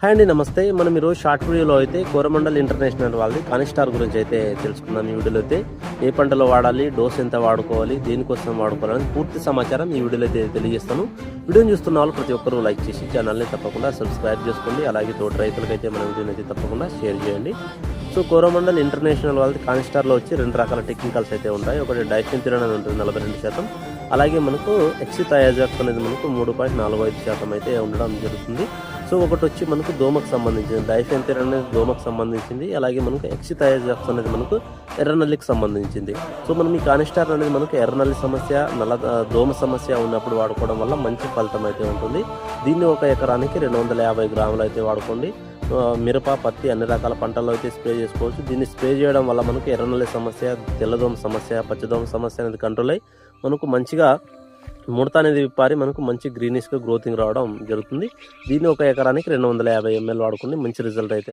Hi అండి, నమస్తే. మనం ఈరోజు షార్ట్ వీడియోలో అయితే కోరమండల్ ఇంటర్నేషనల్ వాళ్ళది కానిస్టార్ గురించి అయితే తెలుసుకుందాం. ఈ వీడియోలో అయితే ఏ పంటలో వాడాలి, డోస్ ఎంత వాడుకోవాలి, దేనికోసం వాడుకోవాలని పూర్తి సమాచారం ఈ వీడియోలో అయితే తెలియజేస్తాను. వీడియోని చూస్తున్న వాళ్ళు ప్రతి ఒక్కరూ లైక్ చేసి ఛానల్ని తప్పకుండా సబ్స్క్రైబ్ చేసుకోండి. అలాగే తోటి రైతులకైతే మన వీడియోని అయితే తప్పకుండా షేర్ చేయండి. సో కోరమండల్ ఇంటర్నేషనల్ వాళ్ళది కానిస్టార్లో వచ్చి రెండు రకాల టెక్నికల్స్ అయితే ఉంటాయి. ఒకటి డైఫెన్థ్రిన్ అని ఉంటుంది 42%, అలాగే మనకు ఎక్సిథయాజాక్స్ అనేది మనకు 3.45% అయితే ఉండడం జరుగుతుంది. సో ఒకటి వచ్చి మనకు దోమకు సంబంధించింది, డైఫెన్థ్రిన్ అనేది దోమకు సంబంధించింది, అలాగే మనకు ఎక్సిథయాజాక్స్ అనేది మనకు ఎర్రనల్లికి సంబంధించింది. సో మనం ఈ కానిస్టార్ అనేది మనకు ఎర్రనల్లి సమస్య, దోమ సమస్య ఉన్నప్పుడు వాడుకోవడం వల్ల మంచి ఫలితం అయితే ఉంటుంది. దీన్ని ఒక ఎకరానికి 250 గ్రాములు అయితే వాడుకోండి. మిరప, పత్తి అన్ని రకాల పంటల్లో అయితే స్ప్రే చేసుకోవచ్చు. దీన్ని స్ప్రే చేయడం వల్ల మనకు ఎర్రనల్లి సమస్య, తెల్లదోమ సమస్య, పచ్చదోమ సమస్య అనేది కంట్రోల్ అయ్యి మనకు మంచిగా ముడత అనేది విప్పారి మనకు మంచి గ్రీనిష్గా గ్రోతింగ్ రావడం జరుగుతుంది. దీన్ని ఒక ఎకరానికి 250 ml వాడుకుని మంచి రిజల్ట్ అయితే